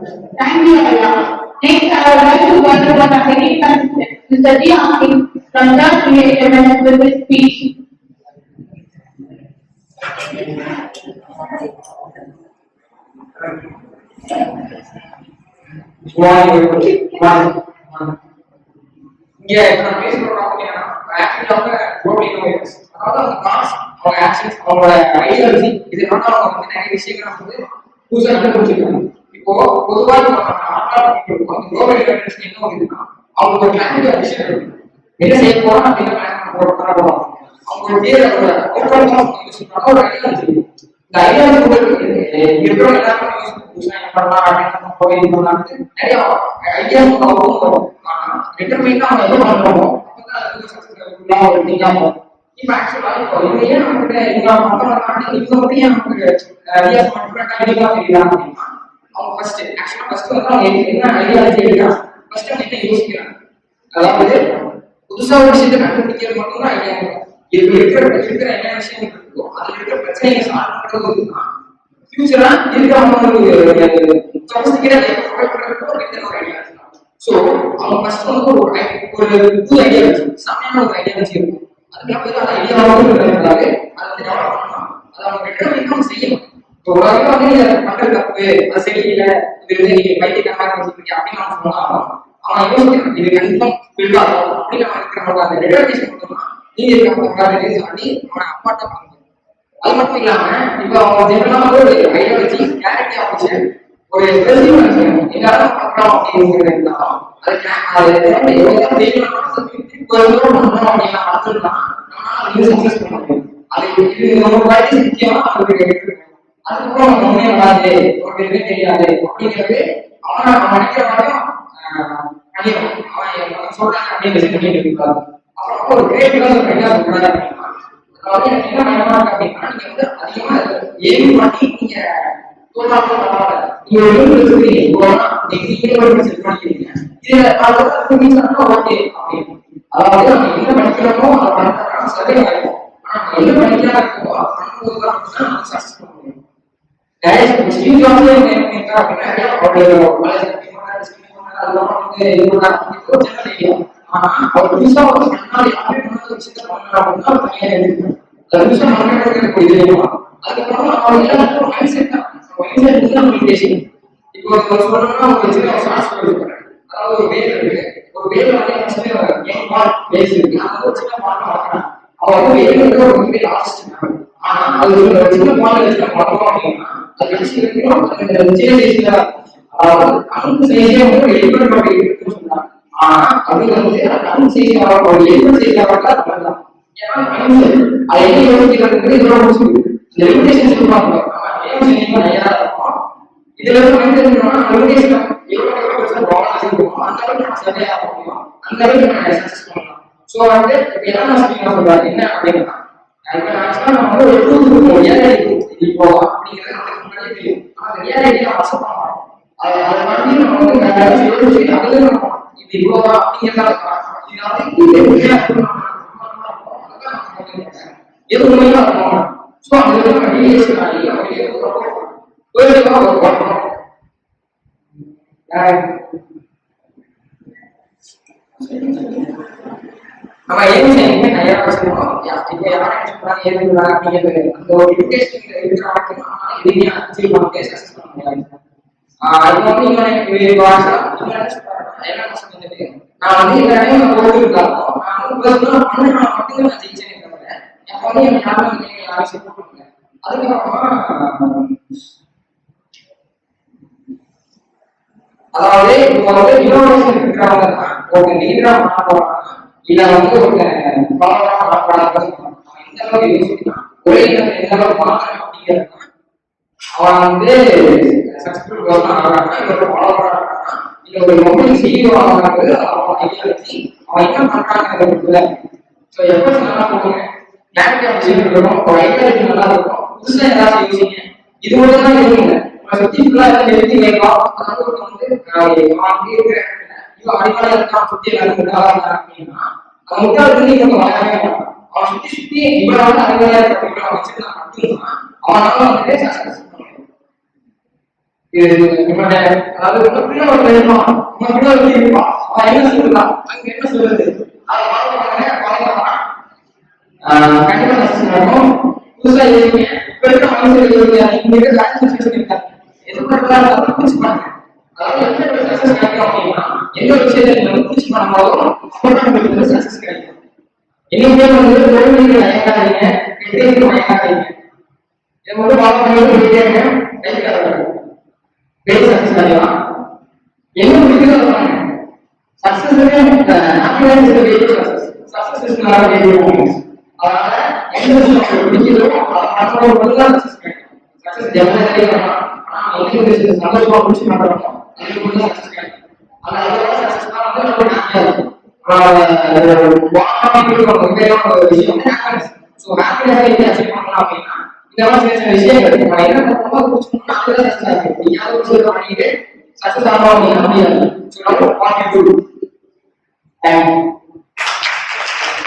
Thank you, Allah. Next, I would like to wonder what a very consistent Mr. D. Asking from that creative with his speech. இங்க நான் பேச போறோம் actually அவங்க protein virus அதாவது அவங்க cos அவங்க actions அவங்களோட ஐடியாலஜி இதனால அவங்க வந்து நிறைய விஷயங்களை வந்து புதுசாக கண்டுபிடிச்சிருக்காங்க. இப்போ பொதுவாக குளோபல் இன்டர்நெட் என்ன இருக்குன்னா அவங்க ஒரு கிளாரிட்டி ஆஃப் விஷயம் இருக்கு என்ன செய்ய போறோம் அப்படின்னு பிளான் பண்ண போறோம். அவங்களோட பேரோட அவுட்கம் யூஸ் பண்ணாங்க ஒரு ஐடியாலஜி இருக்கு. இந்த ஐடியாலஜி இருக்கிற எல்லாருமே யூஸ் புதுசாக என்ன பண்ணலாம் அப்படின்னு போய் இது பண்ணலாம்னு நிறைய ஐடியாஸ் வரும். டிட்டர்மைனா அவங்க எது பண்றோமோ இப்ப ஆக்சுவலா இப்போ இது ஏன் நமக்கு இங்க மத்தவங்க இவங்க வந்து ஏன் நமக்கு ஐடியாஸ் மட்டும் கண்டிப்பா தெரியலாம் அப்படின்னா அவங்க ஃபர்ஸ்ட் வந்து அவங்க என்ன ஐடியாலஜி எடுக்கிறாங்க ஃபர்ஸ்ட் அவங்க என்ன யோசிக்கிறாங்க. அதாவது புதுசா ஒரு விஷயத்தை கண்டுபிடிக்கிறது மட்டும்தான் ஐடியா இருக்கிற என்ன விஷயம் இருக்கோ அதுல இருக்கிற பிரச்சனையை சால்வ் பண்றதுன்னா ஃபியூச்சரா இருக்கிற சொபிஸ்டிகேட்டட் ஒரு ஐடியா. சோ அவங்க ஃபர்ஸ்ட் வந்து ஒரு புது ஐடியா வச்சு சாமியான ஒரு ஐடியாலஜி இருக்கும். அதுக்கப்புறம் அந்த ஐடியாவோட இருந்தாலே அதை வந்து டெவலப் பண்ணலாம். அதை அவங்க ரெட்டர் அவங்க செய்யணும். இப்போ ஒரு வரைக்கும் வந்து நீங்க பண்ற தப்பு அது சரியில்லை இது வந்து நீங்க பைத்தியக்காரமாக வச்சுருக்கீங்க அப்படின்னு அவங்க சொன்னாலும் அவன் யோசிக்கிறான் இது கன்ஃபார்ம் இருக்காதோ அப்படின்னு அவன் இருக்கிறவங்க அந்த ரெட்டர்வேஷன் கொடுத்தோம்னா நீங்க இருக்காங்க சொல்லி அவனை அப்பாட்ட பண்ணுங்க. அது மட்டும் இல்லாம இப்போ அவங்க ஜெனரலா வந்து ஒரு ஐடியாலஜி கிளாரிட்டி ஆஃப் விஷயம் ஒரு எங்காவது பண்றோம் அப்படின்னு இருந்தாலும் அதுக்கப்புறம் ஒண்ணுமே வராது ஒரு தெரியாது அப்படிங்கிறது அவன் நினைக்கிற மாதிரியும் அவன் சொல்றாங்க அப்படின்னு இருக்காது. அப்புறம் ஒரு கிரேட்டிவா ஒரு ஐடியா சொல்றாங்க அப்படின்னா அதாவது எனக்கு என்ன பயமா இருக்கு அப்படின்னா நீங்க வந்து அதிகமா ஏன் பண்ணி நீங்க அதாவது என்ன படிக்கிறோமோ சரி ஆகும். என்ன படிக்கிறோம் அதுக்கப்புறம் அவங்க எல்லாருக்கும் மைண்ட் செட் தான் இப்போ சொல்லணும்னா ஒரு சின்ன சார்ஸ் கொடுக்குறேன். அதாவது ஒரு வேல் இருக்கு ஒரு வேல வந்து பேஸ் இருக்கு அந்த ஒரு சின்ன பாடம் வளர்க்குறாங்க. அவன் வந்து வேலுக்கு ஒரு மிகப்பெரிய ஆர்டிஸ்ட். ஆனா அது ஒரு சின்ன பாடம் வச்சுட்டு வளர்க்கணும் அப்படின்னா அது வச்சு சின்ன சைஸ்ல அந்த சைஸே வந்து வெளிப்பட இருக்குன்னு சொல்றாங்க. ஆனா அது வந்து அந்த சைஸ் ஒரு வெளிப்பட சைஸ் வரலாம். ஏன்னா அதை என்ன யோசிக்கிறது இதோட முடிச்சுருக்கு. இந்த லிமிடேஷன் சொல்லுவாங்க இதுல இருந்து லிமிடேஷன் எவ்வளவு அந்த அளவுக்கு சரியா முடியும் அந்த அளவுக்கு சக்சஸ் பண்ணலாம். சோ வந்து என்ன சொல்றாங்க என்ன அப்படின்னா நம்ம வந்து ஒரு டூ ரியாலிட்டி இப்போ அப்படிங்கிறது நமக்கு முன்னாடி தெரியும். அந்த ரியாலிட்டியை அக்செப்ட் பண்ணலாம். அதை பண்ணி நம்ம வந்து யோசிச்சு அதுல நம்ம இது இவ்வளவுதான் அப்படிங்கிறத எதுவுமே சோ அதுல நம்ம டீலியேஷன் ஆகி அப்படியே நம்ம ஏன் செய்யுங்க நிறைய வச்சிருக்கோம். இப்போ யாரும் என்ன சொல்றாங்க ஏதுங்களா அப்படிங்கிறது அந்த ஒரு இன்டெஸ்டிங் இருக்கிற வரைக்கும் எதுவுமே அச்சீவ் பண்ண சக்சஸ் பண்ண முடியாது. இப்போ வந்து என்ன சொன்னது நான் வந்து எல்லாரையும் போட்டுருக்காலும் நான் வந்து பர்சனலா பண்ண மட்டும்தான் நான் ஜெயிச்சேன் தவிர எப்போ வந்து எனக்கு யாரும் சப்போர்ட் பண்ணுங்க. அதுக்கப்புறமா அதாவது இப்போ வந்து இன்னோவேஷன் இருக்கிறவங்க தான் ஒரு லீடரா பண்ண போறாங்க இல்ல வந்து ஒரு ஃபாலோவரா பண்ண போறாங்க. எந்த அளவுக்கு யோசிக்கலாம் ஒரே இடத்துல எந்த அளவுக்கு மாற்றணும் அப்படிங்கிறது அவன் வந்து சக்சஸ்ஃபுல் பர்சன் ஆகிறாங்க இல்ல ஒரு ஃபாலோவரா இருக்காங்க இல்ல ஒரு மொபைல் சிஇஓ ஆகிறாங்க. அவன் ஐடியாலஜி அவன் என்ன பண்றாங்கிறது ஸோ எப்போ நல்லா போகுங்க கிளாரிட்டி ஆஃப் விஷயம் இருக்கணும் ஒரு ஐடியாலஜி நல்லா இருக்கும் புதுசா ஏதாவது யோசிங்க இது மட்டும் தான் எதுவும் இல்லை சுத்தி ஃபுல்லா எழுதி கேட்கலாம். அதாவது வந்து அடிமலை இருக்கான் சுத்தி எல்லாரும் முட்டாளா அப்படின்னா அவன் முட்டாள் இருந்து இவங்க வளரவே மாட்டான். அவன் சுத்தி சுத்தி இவனால அடிமலையா இருக்க வச்சிருந்தான் மட்டும்தான் அவனால வந்து சக்சஸ் பண்ண முடியும். அதாவது உனக்குள்ள ஒரு வேணும் உனக்குள்ள ஒரு இருப்பான் அவன் என்ன சொல்லுதான் அங்க என்ன சொல்லுது அதை கண்டிப்பா சக்சஸ் நடக்கும். புதுசா எழுதிங்க இப்ப இருக்க மனசுல எழுதியா இங்க இருக்க சக்சஸ் இருக்காங்க எது பண்றதா புரிச்சு பாருங்க. அதாவது எந்த ஒரு சக்சஸ் கிடைக்கும் அப்படின்னா எந்த ஒரு விஷயத்தை நீங்க புரிச்சு பண்ணும்போதும் அப்பதான் உங்களுக்கு சக்சஸ் கிடைக்கும். என்னைக்குமே தோல்விக்கு அயங்காதீங்க, வெற்றிக்கு அயங்காதீங்க. இதை மட்டும் ஃபாலோ பண்ணிட்டு போயிட்டே இருங்க. பெரிய சக்சஸ் அடையலாம். என்ன முடிக்கிறதோ பாருங்க. சக்சஸ் அதனால எந்த விஷயம் பிடிக்கிறதோ அதை மட்டும்தான் சக்சஸ் கிடைக்கும். சக்சஸ் ஜெனரேட்டே பண்ணலாம். ஆனா எந்த ஒரு விஷயம் சந்தோஷமா பிடிச்சி பண்றோமோ அதுக்கு மட்டும் சக்சஸ் கிடைக்கும். அதனால சக்சஸ் தான் வந்து ரொம்ப ஹாப்பியா இருக்கும். விஷயம் ஹாப்பினஸ். ஸோ ஹாப்பினஸ் எப்படி அச்சீவ் பண்ணலாம் அப்படின்னா இந்த மாதிரி சின்ன சின்ன விஷயங்கள் நம்ம என்ன பண்ணுறோமோ அது பிடிச்சோம்னா அதுதான் சக்சஸ் ஆகும். நீங்க யாரும் ஒரு விஷயத்தை பண்ணிட்டு சக்சஸ் ஆகணும் அப்படின்னா முடியாது. ஸோ நம்ம வாட் யூ டு.